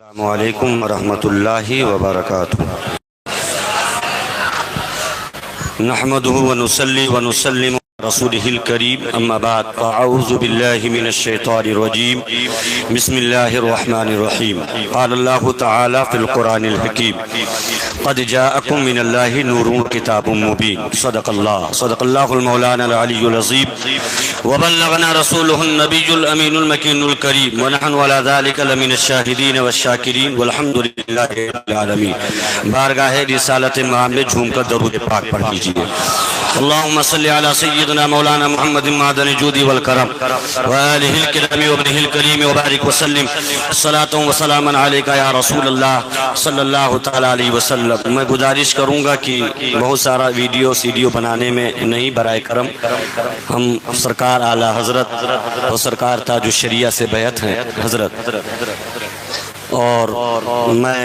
السلام علیکم ورحمۃ اللہ وبرکاتہ۔ نحمده ونصلي ونسلم على رسوله الكريم اما بعد فاعوذ بالله من الشيطان الرجيم بسم الله الرحمن الرحيم قال الله تعالى في القرآن الحكيم قد جاءكم من الله نور وكتاب مبين صدق الله المولانا العلي العظيم وبلغنا رسوله النبي الأمين المكين الكريم ونحن على ذلك لمن الشاهدين والشاكرين والحمد لله رب العالمين۔ بارگاہ رسالت مام میں جھوم کر درود پاک پڑھ لیجئے۔ اللہم صلی علی سیدنا مولانا محمد معدن جود والکرم وآلہ الکرام وابنہ الکریم وبارک وسلم صلاة و سلاما علیکہ یا رسول اللہ صلی اللہ تعالی علیہ وسلم۔ میں گزارش کروں گا کہ بہت سارا ویڈیو سیڈیو بنانے میں نہیں، برائے کرم ہم سرکار اعلی حضرت اور سرکار تاج الشریعہ سے بیعت ہیں حضرت، اور میں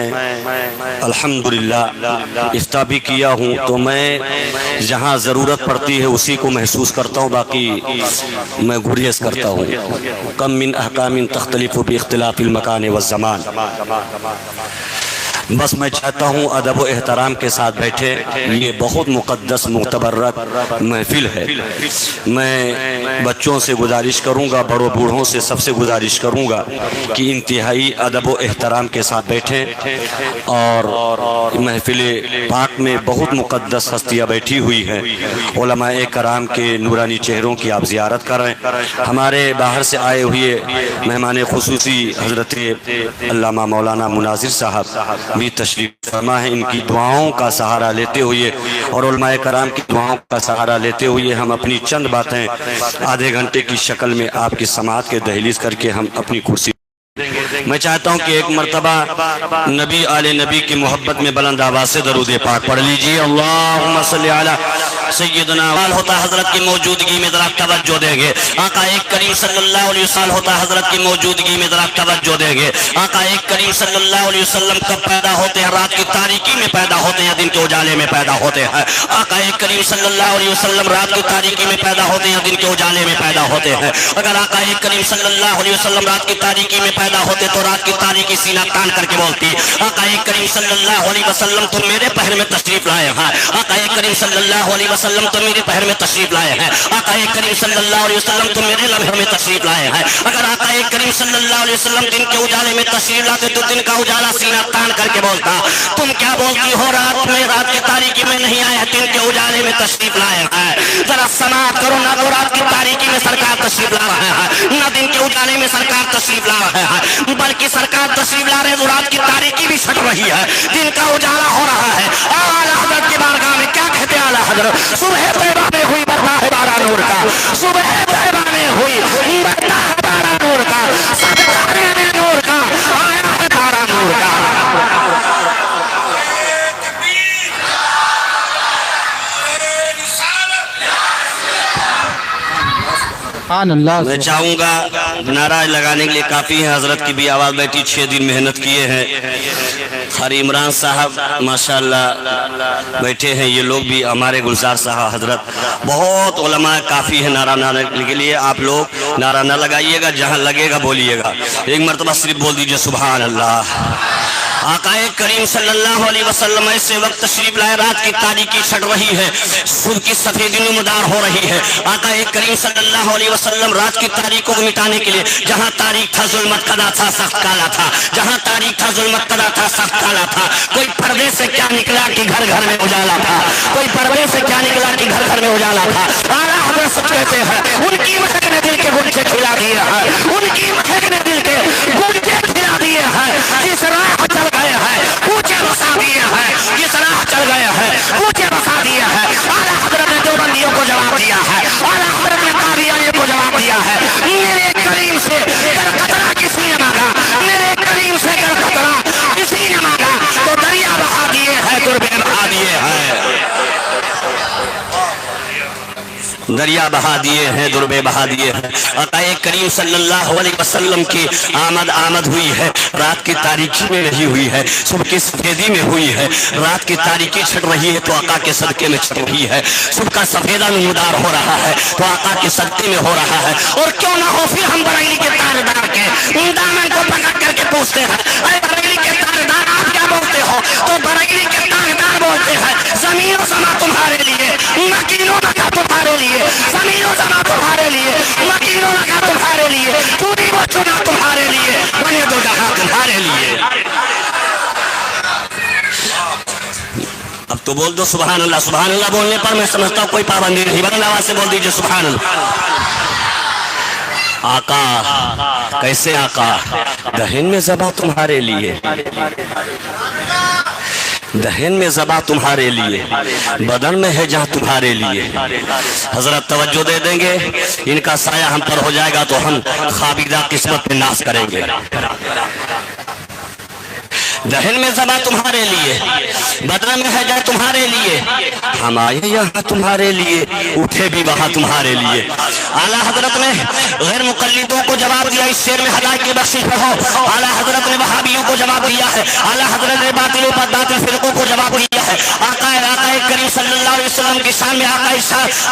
الحمدللہ افتاء بھی کیا ہوں، تو میں جہاں ضرورت پڑتی ہے اسی کو محسوس کرتا ہوں، باقی میں گریز کرتا ہوں۔ کم من احکام تختلف باختلاف المکان والزمان۔ بس میں چاہتا ہوں ادب و احترام کے ساتھ بیٹھے، یہ بہت مقدس متبرک محفل ہے۔ میں بچوں سے گزارش کروں گا، بڑوں بوڑھوں سے سب سے گزارش کروں گا کہ انتہائی ادب و احترام کے ساتھ بیٹھیں، اور محفل پاک میں بہت مقدس ہستیاں بیٹھی ہوئی ہیں، علماء کرام کے نورانی چہروں کی آپ زیارت کریں۔ ہمارے باہر سے آئے ہوئے مہمان خصوصی حضرت علامہ مولانا مناظر صاحب بھی تشریف فرما ہے، ان کی دعاؤں کا سہارا لیتے ہوئے اور علماء کرام کی دعاؤں کا سہارا لیتے ہوئے ہم اپنی چند باتیں آدھے گھنٹے کی شکل میں آپ کی سماعت کے دہلیز کر کے ہم اپنی کرسی۔ میں چاہتا ہوں کہ ایک مرتبہ نبی آل نبی کی محبت میں بلند آواز سے درود پاک پڑھ لیجئے۔ اللہم صلی علی سیدنا ہوتا حضرت کی موجودگی میں ذرا توجہ دیں گے، آقا کریم صلی اللہ علیہ وسلم ہوتا حضرت کی موجودگی میں ذرا توجہ دیں گے۔ آقا کریم صلی اللہ علیہ وسلم کب پیدا ہوتے ہیں؟ رات کی تاریکی میں پیدا ہوتے ہیں، دن کے اجالے میں پیدا ہوتے ہیں۔ آقا کریم صلی اللہ علیہ وسلم رات کی تاریکی میں پیدا ہوتے ہیں، دن کے اجالے میں پیدا ہوتے ہیں۔ اگر آقا کریم صلی اللہ علیہ وسلم رات کی تاریکی میں پیدا ہوتے تو رات کی تاریکی سینہ تان کر کے بولتی، آقا کریم صلی اللہ علیہ وسلم تم میرے پہر میں تشریف لائے ہیں، آقا کریم صلی اللہ علیہ وسلم تم میرے پہر میں تشریف لائے ہیں، آقا کریم صلی اللہ علیہ وسلم تم میرے لمحے میں تشریف لائے ہیں۔ اگر آقا کریم صلی اللہ علیہ وسلم دن کے اجالے میں تشریف لاتے تو دن کا اجالا سینہ تان کر کے بولتا، تم کیا بولتی ہو؟ رات کی تاریکی میں نہیں آئے ہیں، دن کے اجالے میں تشریف لائے ہیں۔ ذرا سماعت کرو، نہ تو رات کی تاریکی میں سرکار تشریف لا رہے ہیں، نہ دن کے اجالے میں سرکار تشریف لا رہے ہیں، بلکہ سرکار تشریف لا رہے ہیں تو رات کی تاریکی بھی چھٹ رہی ہے، دن کا اجالا ہو رہا ہے۔ اعلیٰ حضرت کی بارگاہ میں کیا کہتے ہیں اعلیٰ حضرت؟ صبح طیبہ میں ہوئی برپا ہے بارہ نور کا، صبح طیبہ میں ہوئی برپا ہے بارہ نور کا، صدقہ میں نور کا آیا ہے بارہ نور کا۔ میں چاہوں گا نعرہ لگانے کے لیے کافی ہے، حضرت کی بھی آواز بیٹھی، 6 دن محنت کیے ہیں۔ خاری عمران صاحب ماشاءاللہ بیٹھے ہیں، یہ لوگ بھی ہمارے گلزار صاحب حضرت، بہت علماء کافی ہیں نعرہ لگانے کے لیے۔ آپ لوگ نعرہ نہ لگائیے گا، جہاں لگے گا بولیے گا، ایک مرتبہ صرف بول دیجئے سبحان اللہ۔ آقا کریم صلی اللہ علیہ وسلم ایسے وقت تشریف لائے، رات کی تاریکی چھٹ رہی ہے، صبح کی سفیدی نمودار ہو رہی ہے۔ آقا کریم صلی اللہ علیہ وسلم رات کی تاریکوں کو مٹانے کے لیے، جہاں تاریک تھا ظلمت کدا تھا سخت کالا تھا، جہاں تاریک تھا ظلمت کدا تھا سخت کالا تھا، کوئی پردے سے کیا نکلا کہ گھر گھر میں اجالا تھا، کوئی پردے سے کیا نکلا کہ گھر گھر میں اجالا تھا۔ اعلیٰ حضرت سچ کہتے ہیں، ان کی مہک نے دل کے گنجے کھلا دیے ہیں، ان کی مہک نے دل کے گنجے کھلا دیے ہیں، جس راہ چل گئے ہیں اونچے بسا دیے ہیں، جس راہ چل گئے ہیں اونچے بسا دیے ہیں۔ اعلیٰ حضرت نے دیوبندیوں کو جواب دیا ہے، اعلیٰ حضرت نے قادیانیوں کو جواب دیا ہے، میرے کریم سے گر قطرہ کسی نے مانگا، میرے کریم سے گر قطرہ کسی نے مانگا تو دریا بہا دیے ہیں، دربے بہا دیے ہیں، دریا بہا دیے ہیں، دربے بہا دیے ہیں۔ آقا کریم صلی اللہ علیہ وسلم کی آمد ہوئی ہے، رات کی تاریکی میں نہیں ہوئی ہے، صبح کی سفیدی میں ہوئی ہے۔ رات کی تاریکی چھٹ رہی ہے تو آقا کے صدقے میں چھٹ رہی ہے، صبح کا سفیدہ نمودار ہو رہا ہے تو آقا کے صدقے میں ہو رہا ہے۔ اور کیوں نہ ہو پھر ہم بریلی کے تاجدار کے دامن کو پکڑ کر کے پوچھتے ہیں، اے بریلی بریلی کے تاجدار بولتے ہیں زمین و سما تمہارے لیے، مکین و مکا تمہارے لیے، زمین و سما تمہارے لیے، مکین و مکا تمہارے لیے، چوری و چنا تمہارے لیے، بنے دو جہاں تمہارے لیے۔ اب تو بول دو سبحان اللہ۔ سبحان اللہ بولنے پر میں سمجھتا ہوں کوئی پابندی نہیں، بلند آواز سے بول دیجئے سبحان اللہ۔ آقا کیسے آقا؟ دہن میں ذبح تمہارے لیے، دہن میں ذبح تمہارے لیے، بدن میں ہے جہاں تمہارے لیے۔ حضرت توجہ دے دیں گے، ان کا سایہ ہم پر ہو جائے گا تو ہم خابیدہ قسمت میں ناز کریں گے۔ دہن میں ذبح تمہارے لیے، بدن میں ہے جہاں تمہارے لیے، ہم آئے یہاں تمہارے لیے، اٹھے بھی وہاں تمہارے لیے۔ اعلیٰ حضرت نے غیر مقلدوں کو جواب دیا، اس شعر میں ہدایت کی بخشش پڑھو۔ اعلیٰ حضرت نے وہابیوں کو جواب دیا ہے، اعلیٰ حضرت نے باطلوں پر باطل فرقوں کو جواب دیا ہے۔ آقا کریم صلی اللہ علیہ وسلم کی شان میں آقا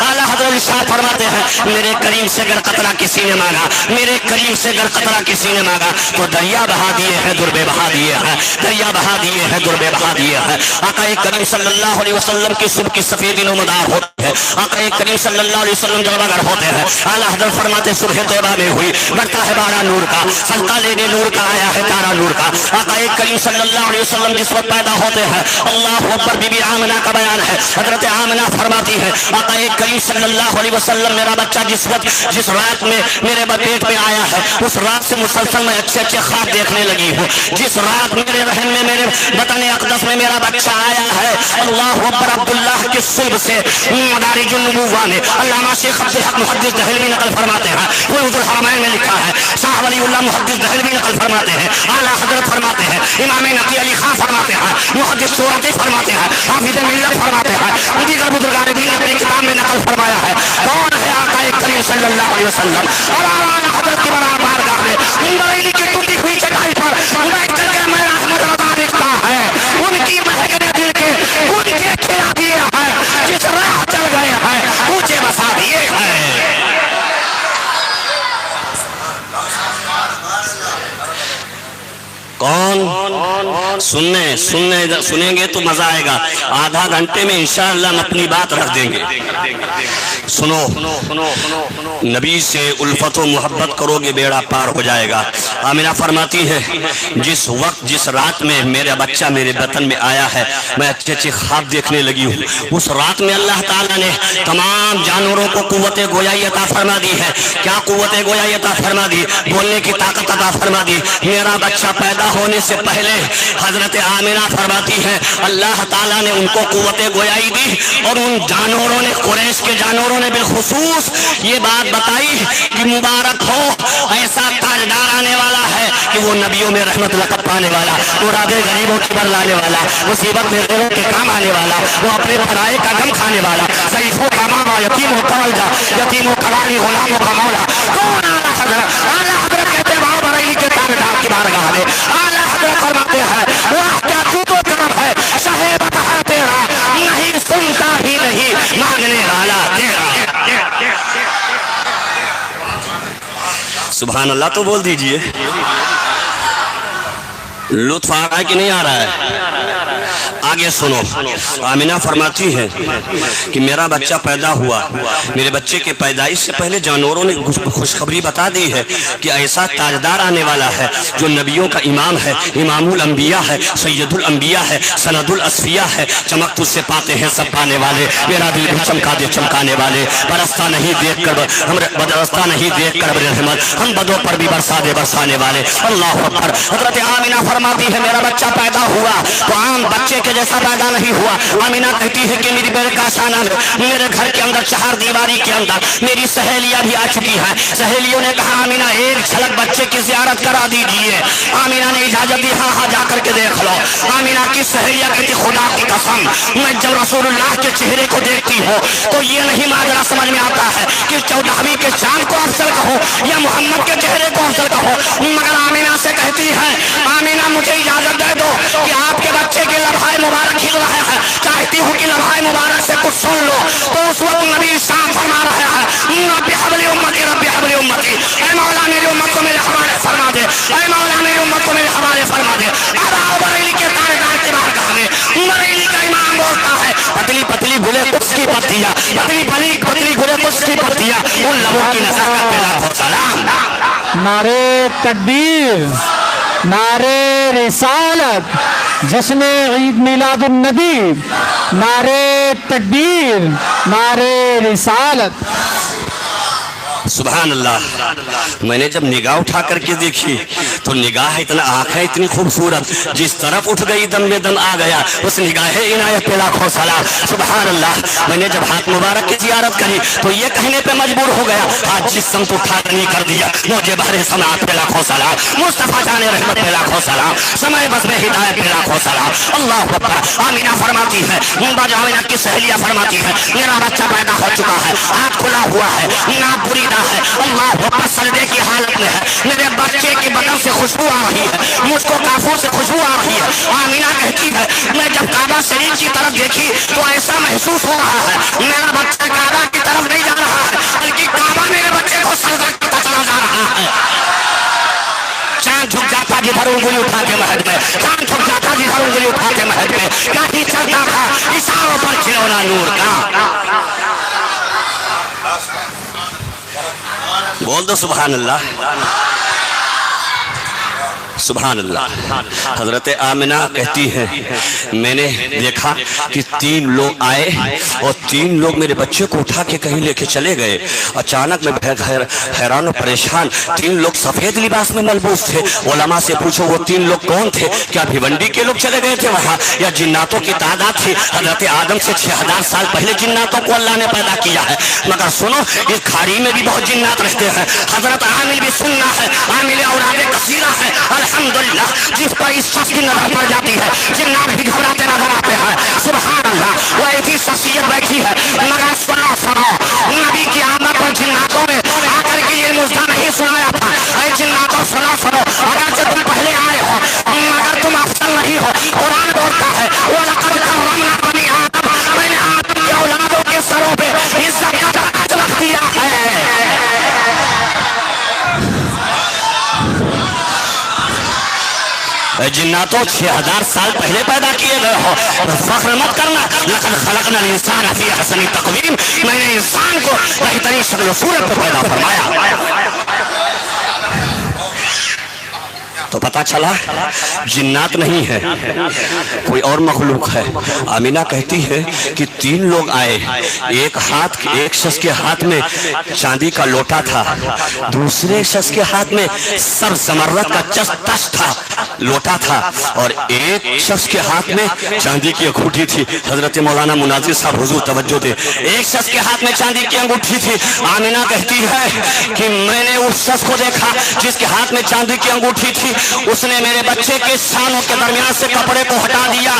اعلیٰ حضرت ارشاد فرماتے ہیں، میرے کریم سے اگر قطرہ کسی نے مانگا، میرے کریم سے اگر قطرہ کسی نے مانگا تو دریا بہا دیے ہیں، دربے بہا دیے ہیں، دریا بہا دیے ہیں، دربے بہا دیے ہیں۔ آقا کریم صلی اللہ علیہ وسلم کی صبح کی سفید نمودار ہوتی ہے، آقا کریم صلی اللہ علیہ وسلم جب اگر ہوتے ہیں، اعلیٰ حضرت فرماتے صبح توبہ میں ہوئی، بڑھتا ہے بارہ نور کا، صدقہ لینے نور کا آیا ہے تارا نور کا۔ آقا کریم صلی اللہ علیہ وسلم جس وقت پیدا ہوتے ہیں، اللہ اکبر، بی بی آمنہ کا بیان ہے، حضرت آمنہ فرماتی ہے آقا کریم صلی اللہ علیہ وسلم میرا بچہ جس رات میں میرے پیٹ میں آیا ہے، اس رات سے مسلسل میں اچھے اچھے خواب دیکھنے لگی ہوں۔ جس رات میرے رحم میں، میرے بطن اقدس میں میرا بچہ آیا ہے، اللہ اکبر، عبداللہ کے صلب سے مدارج النبوہ میں علامہ شیخ عبدالحق محدث دہلوی نقل فرماتے ہیں، فیوض الحرمین میں لکھا ہے، شاہ ولی اللہ محدث دہلوی نقل فرماتے ہیں، اعلیٰ حضرت فرماتے ہیں، امام نقی علی خان فرماتے ہیں، محدث سورتی فرماتے ہیں، حافظ ملت فرماتے ہیں، دیگر بزرگان دین اپنی کتاب میں نقل فرمایا ہے۔ کون ہے آقا کریم صلی اللہ علیہ وسلم؟ اور اعلیٰ حضرت کی بارگاہ میں بریلی کی ٹوٹی ہوئی چٹائی پر بیٹھ کر کے میں احمد رضا دکھتا ہے، ان کی مہکنے دل کے ان کے کھلا دیے ہیں، جس راہ چل گئے ہیں اونچے بسا دیے ہیں۔ کون؟ سنیں گے تو مزہ آئے گا، آدھا گھنٹے میں انشاءاللہ ہم اپنی بات رکھ دیں گے۔ سنو، نبی سے الفت و محبت کرو گے بیڑا پار ہو جائے گا۔ آمنہ فرماتی ہے جس وقت جس رات میں میرا بچہ میرے بطن میں آیا ہے، میں اچھے اچھے خواب دیکھنے لگی ہوں، اس رات میں اللہ تعالیٰ نے تمام جانوروں کو قوت گویائی عطا فرما دی ہے۔ کیا قوت گویائی عطا فرما دی؟ بولنے کی طاقت عطا فرما دی۔ میرا بچہ پیدا ہونے سے پہلے حضرت آمنہ فرماتی ہے اللہ تعالیٰ نے ان کو قوت گویائی دی، اور ان جانوروں نے، قریش کے جانوروں نے بالخصوص یہ بات بتائی کہ مبارک ہو، ایسا تاجدار آنے والا ہے کہ وہ نبیوں میں رحمت لقب پانے والا، مرادے غریبوں کی بر لانے والا، مصیبت میں غیروں کے کام آنے والا، وہ اپنے پرائے کا غم کھانے والا، ضعیفوں کا ماما، یتیموں کا والدہ، یتیموں کا والی، غلاموں کا مولا۔ کون اعلیٰ حضرت؟ اعلیٰ حضرت کہتے ہیں وہاں بریلی کے تاجدار کی بارگاہ میں اعلیٰ حضرت فرماتے ہیں واہ کیا تو طرف ہے شہ بتا تیرا، نہیں سنتا ہی نہیں مانگنے والا تیرا۔ سبحان اللہ تو بول دیجئے، لطف آ رہا ہے کہ نہیں آ رہا ہے؟ آگے سنو، آمنہ فرماتی ہے کہ میرا بچہ پیدا ہوا، میرے بچے کے پیدائش سے پہلے جانوروں نے خوشخبری بتا دی ہے کہ ایسا تاجدار آنے والا ہے جو نبیوں کا امام ہے، امام الانبیاء ہے، سید الانبیاء ہے، سند الاسفیاء ہے، چمک تجھ سے پاتے ہیں سب پانے والے، میرا دل بھی چمکا دے چمکانے والے، برستا نہیں دیکھ کر برستا نہیں دیکھ کر رحمت، ہم بدوں پر بھی برسا دے برسانے والے۔ اللہ اکبر۔ حضرت آمنہ فرماتی ہے میرا بچہ پیدا ہوا تو عام بچے کے جیسا پیدا نہیں ہوا۔ آمنہ کہتی ہے کہ میری بیرکاشانہ میں، میرے گھر کے اندر چہار دیواری کے اندر میری سہیلیاں بھی آ چکی ہیں۔ سہیلیوں نے کہا آمنہ ایک جھلک بچے کی زیارت کرا دیجیے۔ آمنہ نے اجازت دی، ہاں ہاں جا کر کے دیکھ لو۔ آمنہ کی سہیلیاں کہتی خدا کی قسم میں جب رسول اللہ کے چہرے کو دیکھتی ہوں تو یہ نہیں ماجرا سمجھ میں آتا ہے کہ 14ویں کے چاند کو افضل کہو یا محمد کے چہرے کو افضل کہو، مگر آمنہ سے کہتی ہے آمنہ مجھے اجازت دے دو کہ آپ کے بچے کے لمحہ مبارک کھل رہے ہیں، چاہتی ہوں کہ لمحہ مبارک سے کچھ سن لو۔ تو اس وقت نبی شام فرما رہے ہیں رب حبل امتی، رب حبل امتی، اے مولا میری امت کو میرے حوالے فرما دے، اے مولا میری امت کو میرے حوالے فرما دے۔ اب آؤ بریلی کے تاجدار کی بارگاہ میں، کشتی پر دیا ان لبوں کی نزاکت پہ لاکھوں سلام. نعرے تکبیر، نعرے رسالت، جشن عید میلاد النبی، نعرے تکبیر، نعرے رسالت. سبحان اللہ. میں نے جب نگاہ اٹھا کر کے دیکھی تو نگاہ اتنا، آنکھیں اتنی خوبصورت، جس طرف اٹھ گئی دم میں دم آ گیا. اس نگاہ عنایت پہ لاکھوں سلام. سبحان اللہ. میں نے جب ہاتھ مبارک کی زیارت کری تو یہ کہنے پہ مجبور ہو گیا آج جس سمت اٹھا نہیں کر دیا مجھے بہر سماعت پہ لاکھوں سلام. مصطفیٰ جان رحمت پہ لاکھوں سلام. سمے بس میں ہدایت پہ لاکھوں سلام. اللہ اکبر. آمینہ فرماتی ہے، آمینہ کی سہیلیہ فرماتی ہے میرا بچہ پیدا ہو چکا ہے، ہاتھ کھلا ہوا ہے، ناک بریدہ ہے، اللہ اکبر سجدے کی حالت میں ہے، میرے بچے کے بدن سے خوشبو آ رہی ہے، مجھ کو کافور سے خوشبو آ رہی ہے. آمینہ کہتی ہے میں جب کعبہ شریف کی طرف دیکھی تو ایسا محسوس ہو رہا ہے میرا بچہ کعبہ کی طرف نہیں جا رہا ہے بلکہ کعبہ میرے بچے کو سجدہ کرتا چلا جا رہا ہے. چاند جھک جاتا جدھر انگلی اٹھا کے مہد میں، چاند جھک جاتا جدھر انگلی اٹھا کے مہد میں، کافی چلتا تھا اشاروں پر کھلونا نور کا. بول دو سبحان اللہ. سبحان اللہ. حضرت آمنہ کہتی ہے میں نے دیکھا کہ 3 لوگ آئے اور 3 لوگ میرے بچے کو اٹھا کے کہیں لے کے چلے گئے. اچانک میں حیران و پریشان. 3 لوگ سفید لباس میں ملبوس تھے. علماء سے پوچھو وہ 3 لوگ کون تھے؟ کیا بھیونڈی کے لوگ چلے گئے تھے وہاں یا جناتوں کی تعداد تھی؟ حضرت آدم سے 6000 سال پہلے جناتوں کو اللہ نے پیدا کیا ہے. مگر سنو اس کھاڑی میں بھی بہت جنات رہتے ہیں. حضرت عامل بھی سننا ہے، عامل اولاد کثیرہ ہے الحمدللہ. جس پر اس شخص کی نظر پڑ جاتی ہے جنات بھی گھبراتے نظر آتے ہیں. سبحان اللہ. وہ ایسی شخصیت بیٹھی ہے مگر سنو نبی کی آمد پر جناتوں میں آ کر کے یہ نسخہ نہیں سنایا تھا اے جناتوں سنو اگر تم پہلے آئے ہو مگر تم افضل نہیں ہو. قرآن بولتا ہے وَلَقَدْ كَرَّمْنَا بَنِي آدَمَ، میں نے آدم کے اولادوں کے سروں پہ عزت کا تاج رکھ دیا ہے. جناتوں 6000 سال پہلے پیدا کیے گئے ہو، فخر مت کرنا. لقد خلقنا الانسان فی احسن تقویم، میں نے انسان کو بہترین شکل و صورت پہ پیدا فرمایا. تو پتا چلا جنات نہیں ہے، کوئی اور مخلوق ہے. آمینہ کہتی ہے کہ 3 لوگ آئے. ایک شخص کے ہاتھ میں چاندی کا لوٹا تھا، دوسرے شخص کے ہاتھ میں سبز زمرد کا تش تھا لوٹا تھا، اور ایک شخص کے ہاتھ میں چاندی کی انگوٹھی تھی. حضرت مولانا مناظر صاحب حضور توجہ دے. ایک شخص کے ہاتھ میں چاندی کی انگوٹھی تھی. آمینہ کہتی ہے کہ میں نے اس شخص کو دیکھا جس کے ہاتھ میں چاندی کی انگوٹھی تھی. اس نے میرے بچے کے شانوں کے درمیان سے کپڑے کو ہٹا دیا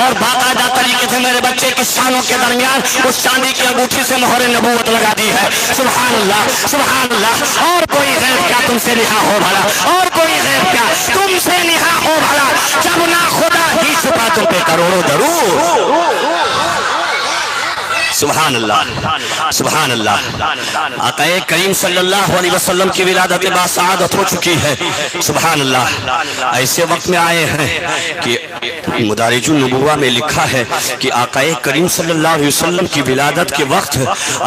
اور باقاعدہ طریقے سے میرے بچے کے شانوں کے درمیان اس چاندی کی انگوٹھی سے مہر نبوت لگا دی ہے. سبحان اللہ سبحان اللہ. اور کوئی غیب کیا تم سے نہا ہو بھلا؟ اور کوئی غیب کیا تم سے نہا ہو بھلا؟ جب نہ خدا ہی چھپا تم پہ کروڑوں درود. سبحان اللہ سبحان اللہ. آقا کریم صلی اللہ علیہ وسلم کی ولادت با سعادت ہو چکی ہے. سبحان اللہ. ایسے وقت میں آئے ہیں کہ مدارج النبوہ میں لکھا ہے کہ آقا کریم صلی اللہ علیہ وسلم کی ولادت کے وقت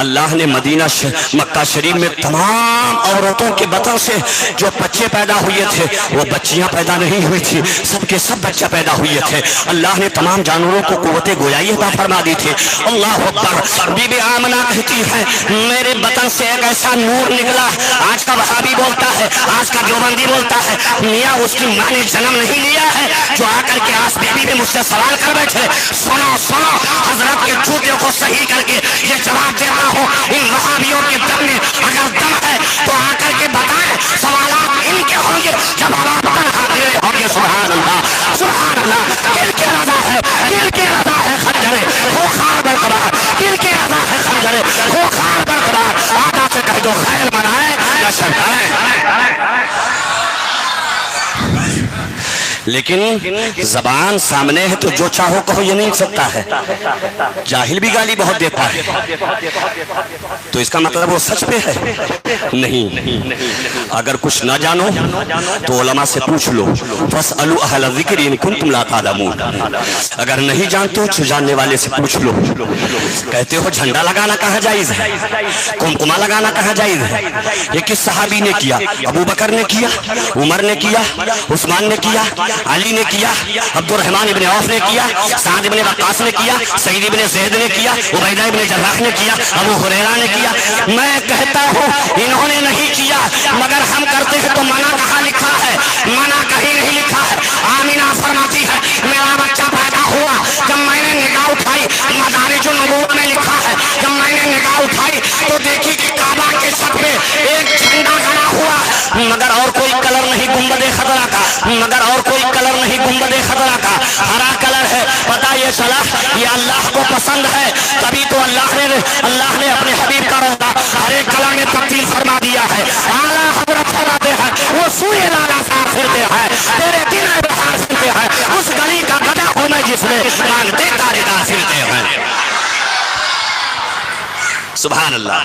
اللہ نے مکہ شریف میں تمام عورتوں کے بطن سے جو بچے پیدا ہوئے تھے وہ بچیاں پیدا نہیں ہوئی تھی، سب کے سب بچہ پیدا ہوئے تھے. اللہ نے تمام جانوروں کو قوت گویائی عطا فرما دی تھی. اللہ اکبر. بی بی آمنہ کہتی ہے میرے بطن سے ایک ایسا نور نکلا. آج کا وہابی بولتا ہے، آج کا دیوبندی بولتا ہے میاں اس کی ماں نے جنم نہیں لیا ہے، جو آ کر کے آس بی بی میں مجھ سے سوال کر بیٹھے. سنو حضرت کے جوتوں کو صحیح کر کے یہ جواب دیتا ہوں ان وہابیوں کے دم میں اگر دم ہے تو آ کر کے بتائیں سوالات ان کے ہوں گے جب آپ حاضر ہوں گے. سبحان اللہ سبحان اللہ. دل کے رضا ہے، دل کے رضا ہے خنجرے وہ خار برقرار، دل کے رضا ہے خنجرے وہ خار برقرار. آقا سے کہہ دو خیر منائے یا شر کرے. لیکن زبان سامنے ہے تو جو چاہو کہو یہ نہیں سکتا ہے. جاہل بھی گالی بہت دیتا ہے تو اس کا مطلب وہ سچ پہ ہے نہیں. اگر کچھ نہ جانو تو علماء سے پوچھ لو. فاسألوا اہل الذکر ان کنتم لا تعلمون. اگر نہیں جانتے ہو تو جاننے والے سے پوچھ لو. کہتے ہو جھنڈا لگانا کہاں جائز ہے, کمکما لگانا کہاں جائز ہے؟ یہ کس صحابی نے کیا؟ ابو بکر نے کیا, عمر نے کیا, عثمان نے کیا, علی نے کیا, عبد الرحمن ابن عوف نے کیا, سعد ابن وقاص نے کیا, سعید ابن زید نے کیا, عبیدہ ابن جراح نے کیا, ابو ہریرہ نے کیا. میں کہتا ہوں انہوں نے نہیں کیا مگر ہم کرتے ہیں تو منع کہاں لکھا ہے؟ منع کہیں نہیں لکھا ہے. آمینہ فرماتی ہے میرا بچہ پیدا ہوا, جب میں نے نگاہ اٹھائی, مدارج النبوہ میں لکھا ہے, جب میں نے نگاہ اٹھائی تو دیکھی کہ کعبہ کے چھت پہ ایک جھنڈا گڑا ہوا ہے مگر اور کوئی کلر نہیں گنبد خضرا کا, مگر اور کوئی کلر نہیں گنبد خضرا کا, ہرا کلر ہے. پتہ یہ چلا یہ اللہ کو پسند ہے, تبھی تو اللہ نے اپنے حبیب کا روضہ ہر ایک کلر میں تبدیل فرما دیا ہے. اعلیٰ حضرت فرماتے ہیں وہ سوئے لالا سار پھرتے ہیں, تیرے دل بہار سنتے ہیں, اس گلی کا گدا ہوں میں جس میں مانتے تارے دار سنتے ہیں. سبحان اللہ.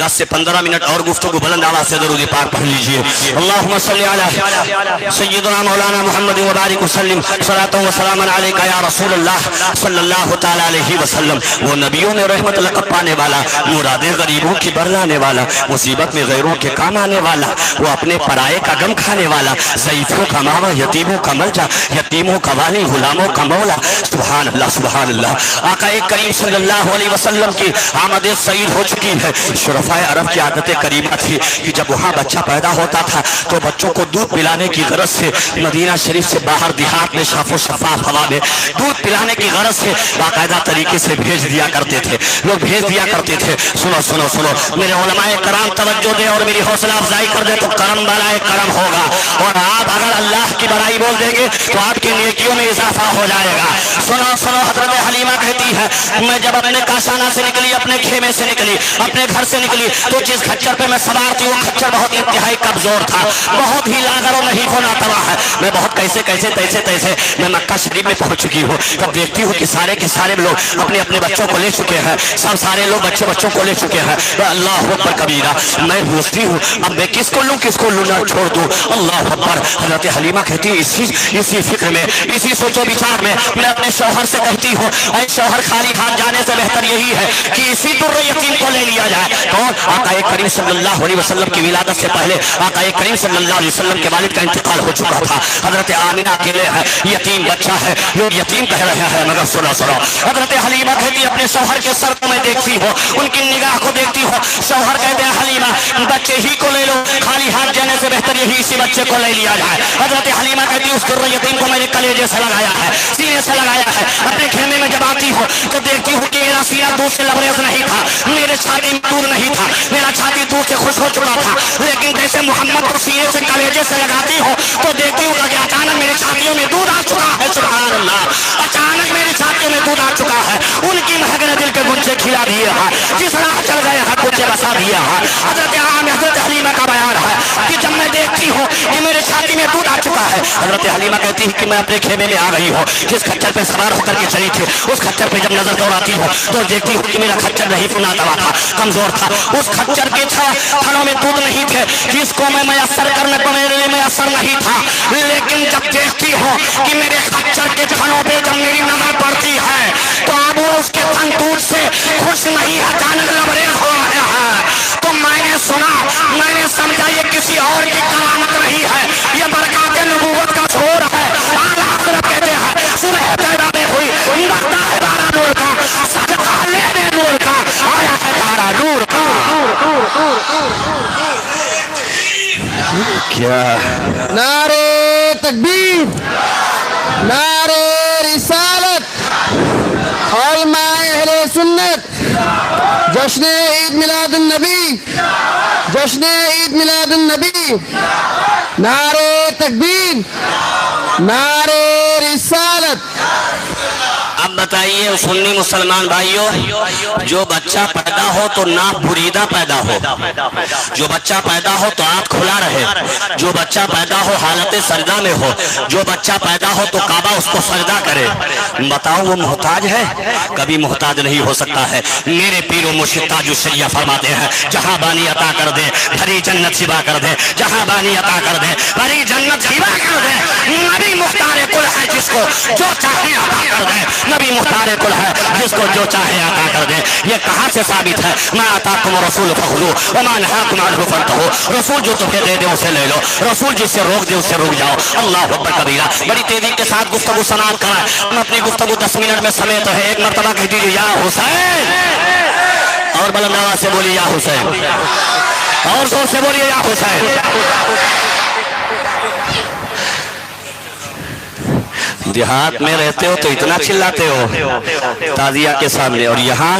10 سے 15 منٹ اور گفتگو بلند آواز سے درود پاک پڑھ لیجئے. اللہم صلی علی سیدنا مولانا محمد وبارک وسلم صلاۃ و سلام علیک یا رسول اللہ صلی اللہ تعالی علیہ وسلم. وہ نبیوں میں رحمت لقب پانے والا, مرادیں غریبوں کی برلانے والا, مصیبت میں غیروں کے کام آنے والا, وہ اپنے پرائے کا غم کھانے والا, ضعیفوں کا ماوا, یتیموں کا ملجا, یتیموں کا والی, غلاموں کا مولا. سبحان اللہ سبحان اللہ. آقا کریم صلی اللہ علیہ وسلم کی آمد سعید ہو چکی ہے. شرفائے عرب کی عادت کریمہ تھی کہ جب وہاں بچہ پیدا ہوتا تھا تو بچوں کو دودھ پلانے کی غرض سے مدینہ شریف سے باہر دیہات میں صاف و شفاف ہوا میں دودھ پلانے کی غرض سے باقاعدہ طریقے سے بھیج دیا کرتے تھے, لوگ بھیج دیا کرتے تھے. سنو سنو سنو میرے علماء کرام توجہ دیں اور میری حوصلہ افزائی کر دیں تو کرم والا کرم ہوگا, اور آپ اگر اللہ کی بڑائی بول دیں گے تو آپ کی نیکیوں میں اضافہ ہو جائے گا. سنو سنو حضرت حلیمہ کہتی ہے میں جب اپنے کاشانہ سے نکلی, اپنے خیمے سے نکلی, اپنے گھر سے نکلی تو جس کھچر پہ میں سوار تھی وہ کھچر بہت انتہائی کمزور تھا, بہت ہی لاغر و نہیں ہونا تباہ ہے. میں بہت کیسے تیسے میں مکہ شریف میں پہنچ چکی ہوں. تب دیکھتی ہوں کہ سارے کے سارے لوگ اپنے اپنے بچوں کو لے چکے ہیں, سارے لوگ بچوں کو لے چکے ہیں. اللہ اکبر کبیرہ. میں پوچھتی ہوں اب میں کس کو لوں نہ چھوڑ دوں. اللہ اکبر. حضرت حلیمہ کہتی اسی فکر میں, اسی سوچ و بچار میں میں اپنے شوہر سے کہتی ہوں اے شوہر خالی ہاتھ جانے سے بہتر یہی ہے کہ اسی در یتیم کو لے لیا جائے. کون؟ آقا کریم صلی اللہ علیہ وسلم کی ولادت سے پہلے آقا کریم صلی اللہ علیہ وسلم کے والد کا انتقال ہو چکا تھا. حضرت آمینہ اکیلے ہے, یتیم بچہ ہے, لوگ یتیم کہہ رہے ہیں مگر سنو حضرت حلیمہ کہتی اپنے شوہر کے سر کو میں دیکھتی ہوں, ان کی نگاہ کو دیکھتی ہوں. شوہر کہتے ہیں حلیمہ بچے ہی کو لے لو, خالی ہاتھ جانے سے بہتر یہی اسی بچے کو لے لیا جائے. حضرت حلیمہ کہتی اس در یتیم کو میں نے کلیجے سے لگایا ہے, سینے سے لگایا ہے. اپنے خیمے میں جب آتی ہوں تو دیکھتی ہوں کہ میرا سینہ دودھ سے لبریز نہیں تھا, میرے چھاتی میں دودھ نہیں تھا, میرا چھاتی دودھ سے خوش ہو چکا تھا. لیکن جیسے محمد کو سینے سے کلیجے سے لگاتی ہوں تو دیکھتی ہوں کہ اچانک میری چھاتیوں میں دودھ آ چکا ہے. سبحان اللہ. اچانک میری چھاتیوں میں دودھ آ چکا ہے. ان کی مہک نے دل کے گنچے کھلا دیے ہیں, جس راہ چل گئے ہیں گنچے بسا دیے ہیں. حضرت حلیمہ کا بیان ہے کہ جب میں دیکھتی ہوں کہ میرے چھاتی میں دودھ آ چکا ہے, حضرت حلیمہ کہتی ہے کہ میں اپنے خیمے میں آ گئی ہوں. جس کھچر پہ سوار ہو کر کے چلی تھی اس کھچر پہ جب نظر دوڑاتی ہوں تو دیکھتی ہوں کہ میرا کھچر نہیں پھنا دوا تھا, کمزور تھا. اس کھچر کے تھنوں میں دودھ نہیں تھے جس کو میں میسر کرنے کو میرے لیے میسر نہیں تھا. لیکن جب دیکھتی ہوں کہ میرے کھچر کے تھنوں پہ جب میری نظر پڑتی ہے تو اب وہ اس کے تھن دودھ سے خوش نہیں, اچانک لبریز ہو رہے ہیں. تو میں نے سنا, میں نے سمجھا یہ کسی اور کی کرامت نہیں ہے, یہ برکات نبوت کا چھوڑ ہے. حضرت کہتے ہیں صبح پیدا میں ہوئی بختہ ہے بارہ نور کا, صدقہ لینے نور کا, آیا ہے بارہ نور کا. کیا نعرے تکبیر, نعرے رسالت, علماء اہل سنت, جشن عید میلاد النبی, جشن عید میلاد النبی. نعرے تکبیر, نعرے رسالت. اب بتائیے سنی مسلمان بھائیوں، جو بچہ پیدا ہو تو ناک بریدہ پیدا ہو، جو بچہ پیدا ہو تو آنکھ کھلا رہے، جو بچہ پیدا ہو حالت سجدہ میں ہو، جو بچہ پیدا ہو تو کعبہ اس کو سجدہ کرے، بتاؤ وہ محتاج ہے؟ کبھی محتاج نہیں ہو سکتا ہے۔ میرے پیر و مرشد تاج الشریعہ فرماتے ہیں جہاں بانی عطا کر دے بھری جنت شبا کر دے، جہاں بانی عطا کر دے بھری جنت شبا کر دے۔ نبی مختار کل ہے جس کو جو چاہے عطا کر دے، نبی مختار کل ہے جس کو جو چاہے عطا کر دے۔ یہ کہاں سے ثابت ہے؟ ما آتاکم رسول فخذوہ وما نہاکم عنہ فانتہوا، رسول جو تمہیں دے دے اسے لے لو، رسول جس سے روک دے اسے رک جاؤ۔ اللہ اکبر کبیرہ۔ بڑی تیزی کے ساتھ گفتگو سماعت کرائے، ہم اپنی گفتگو 10 منٹ میں سمیت ہے۔ ایک مرتبہ کہہ دیجیے یا حسین، اور بلند آواز سے بولیے یا حسین، اور زور سے بولیے یا حسین۔ دیہات میں رہتے ہو تو اتنا چلاتے ہو تعزیہ کے سامنے، اور یہاں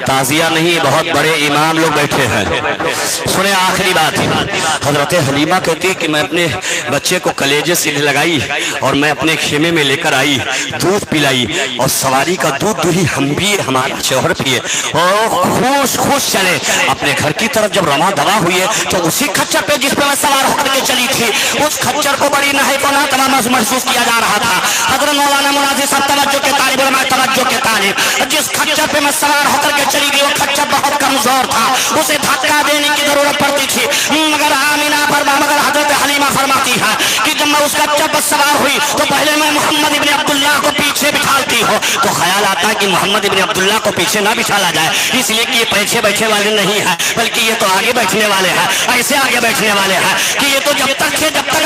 تعزیہ نہیں، بہت بڑے امام لوگ بیٹھے ہیں۔ سنیں آخری بات، حضرت حلیمہ کہتی کہ میں اپنے بچے کو کلیجے سے لگائی اور میں اپنے خیمے میں لے کر آئی، دودھ پلائی، اور سواری کا دودھ دہی ہم بھی ہمارا شوہر پیے، اور خوش خوش چلے اپنے گھر کی طرف۔ جب رواں دوا ہوئے تو اسی کھچر پہ جس پہ میں سوار ہو کر کے چلی تھی، اس کھچر کو بڑی نہیب و ناتوا محسوس کیا جا رہا تھا۔ حضرت مولانا مناظر صاحب توجہ کے طالب علماء توجہ کے طالب، جس کھچر پہ میں سوار ہو کر کے چلی گئی وہ کھچر بہت کمزور تھا، اسے دھکا دینے کی ضرورت پڑتی تھی، مگر حضرت حلیمہ فرماتی ہے کہ جب میں اس کھچر پر سوار ہوئی تو پہلے میں محمد ابن عبداللہ کو پیچھے بٹھالتی ہوں تو خیال آتا ہے کہ محمد ابن عبداللہ کو پیچھے نہ بٹھالا جائے، اس لیے کہ یہ پیچھے بیٹھنے والے نہیں ہیں بلکہ یہ تو آگے بیٹھنے والے ہیں، ایسے آگے بیٹھنے والے ہیں کہ یہ تو جب تک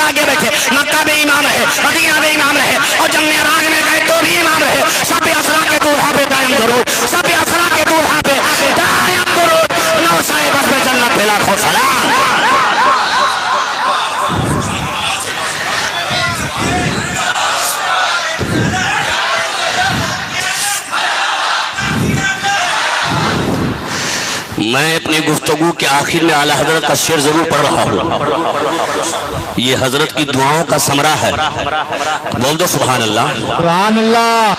آگے بیٹھے مکہ میں امام رہے، مدینہ میں امام رہے، اور جب معراج میں گئے تو بھی امام رہے۔ سب اسرا کے دولہا پہ دائم درود، سب اسرا کے دولہا پہ دائم درود، نو صاحب اس پہ جنت پہ لاکھوں سلام۔ میں اپنی گفتگو کے آخر میں اعلیٰ حضرت کا شعر ضرور پڑھ رہا ہوں، یہ حضرت کی دعاؤں کا ثمرہ ہے، بول دو سبحان اللہ۔ سبحان اللہ۔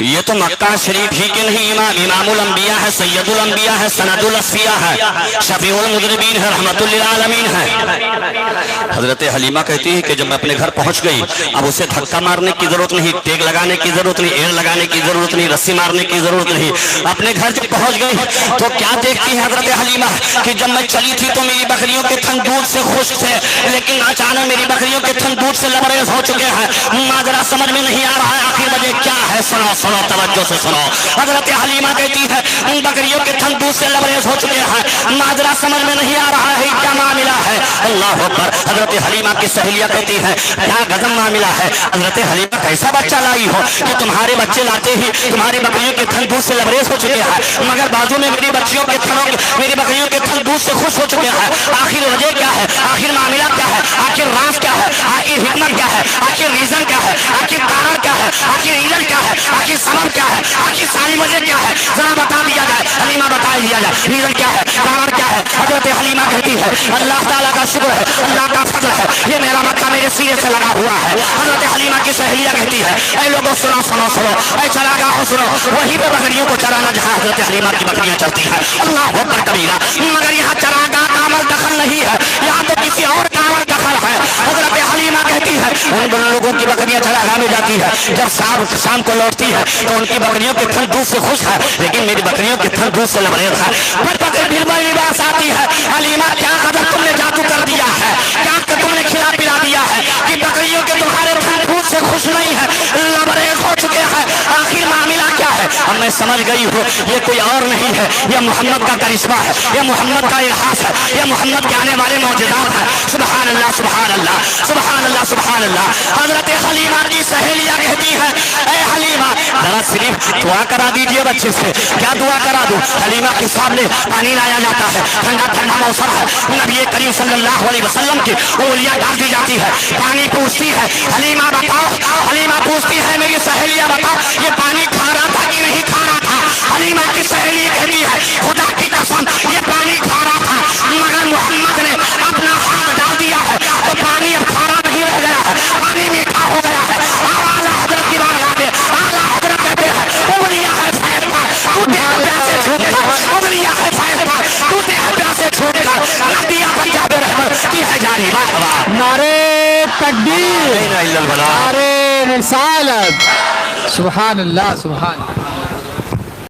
یہ تو مکہ شریف ہی کے نہیں، امام الانبیاء ہے، سید الانبیاء ہے، سند الاصفیاء ہے، شفیع المذنبین ہے، رحمت للعالمین ہے۔ حضرت حلیمہ کہتی ہے کہ جب میں اپنے گھر پہنچ گئی اب اسے دھکا مارنے کی ضرورت نہیں، ٹیک لگانے کی ضرورت نہیں، ایڑ لگانے کی ضرورت نہیں، رسی مارنے کی ضرورت نہیں۔ اپنے گھر جب پہنچ گئی تو کیا دیکھتی ہے حضرت حلیمہ کہ جب میں چلی تھی تو میری بکریوں کے تھن دودھ سے خشک تھے، لیکن اچانک میری بکریوں کے تھن دودھ سے لبریز ہو چکے ہیں۔ ماجرا سمجھ میں نہیں آ رہا ہے، آخر وجہ کیا ہے؟ سنو سنو، توجہ سے سنو۔ حضرت حلیمہ کہتی ہے ان بکریوں کے تھن دودھ سے لبریز ہو چکے ہیں، ماجرا سمجھ میں نہیں آ رہا ہے کیا معاملہ ہے۔ اللہ اکبر۔ حضرت حلیمہ کی سہیلیہ کہتی ہے کیا غضب معاملہ ہے، حضرت حلیمہ کیسا بچہ لائی ہو کہ تمہارے بچے لاتے ہی تمہاری بکریوں کے تھن دودھ سے لبریز ہو چکے ہیں، مگر بازو میں میری بچیوں کے تھنوں میری بکریوں کے تھن دودھ سے خوش ہو چکے ہیں۔ آخر وجہ کیا ہے، آخر معاملہ کیا ہے، آخر راز کیا ہے، آخر حکمت کیا ہے، آخر ریزن کیا ہے، آخر کارن کیا ہے، آخر علت کیا ہے، آخر سبب کیا ہے، آخر ساری وجہ کیا ہے، ذرا بتا دیا جائے، حلیمہ بتا دیا جائے، ریزن کیا ہے، کارن کیا ہے۔ حضرت حلیمہ کہتی ہے اللہ تعالیٰ کا شکر ہے، اللہ کا فضل ہے، یہ میرا مکہ میرے سینے سے لگا ہوا ہے۔ حضرت حلیمہ کی سہیلیہ کہتی ہے اے لوگوں سنو سنو سنو، اے چراگاہوں سنو، وہیں پہ بکریوں کو چرانا جہاں حضرت حلیمہ کی بکریاں چلتی ہیں۔ اللہ اکبر کبیرہ، مگر یہاں چراگاہ کا عمل دخل نہیں ہے، یہاں تو کسی اور کا عمل دخل ہے۔ حضرت حلیمہ کہتی ہے ان لوگوں کی بکریاں چراگاہ میں جاتی ہے، جب شام کو لوٹتی ہے تو ان کی بکریوں کے تھن دودھ سے خوش ہے، لیکن میری بکریوں کے تھن دودھ سے لبریز ہے۔ پھر بڑی لباس آتی ہے حلیمہ کیا قدر تم نے جادو کر دیا ہے، کیا تم نے کھلا پلا دیا ہے کہ بکریوں کے تمہارے تھن دودھ سے خوش نہیں ہے، لبریز ہو چکے ہیں، آخر معاملہ کیا ہے؟ اب میں سمجھ گئی ہوں یہ کوئی اور نہیں ہے، یہ محمد کا کرشمہ ہے، یہ محمد کا الہاس ہے، یہ محمد کے آنے والے معجزات ہیں۔ سبحان اللہ سبحان اللہ سبحان اللہ سبحان اللہ۔ حضرت حلیمہ کی سہیلیہ کہتی ہے اے حلیمہ ذرا صرف دعا کرا دیجئے بچے سے۔ کیا دعا کرا دوں؟ حلیمہ کے سامنے پانی لایا جاتا ہے، ٹھنڈا ٹھنڈا موسم ہے، نبی کریم صلی اللہ علیہ وسلم کی انگلیاں ڈال دی جاتی ہے، پانی پوچھتی ہے حلیمہ بتاؤ، حلیمہ پوچھتی ہے میری سہیلیہ بتاؤ یہ پانی کھارا تھا کہ نہیں کھارا تھا؟ حلیمہ کی سہیلیہ کہتی ہے خدا کی قسم یہ پانی کھارا تھا، مگر محمد نے اپنا ہاتھ ڈال دیا ہے تو پانی اب کھارا نہیں رہ گیا ہے، پانی میٹھا ہو گیا ہے۔ اعلیٰ حضرت کی بارگاہ میں اعلیٰ حضرت کہتے ہیں نعرے تکبیر، نعرے رسالت، سبحان اللہ سبحان اللہ.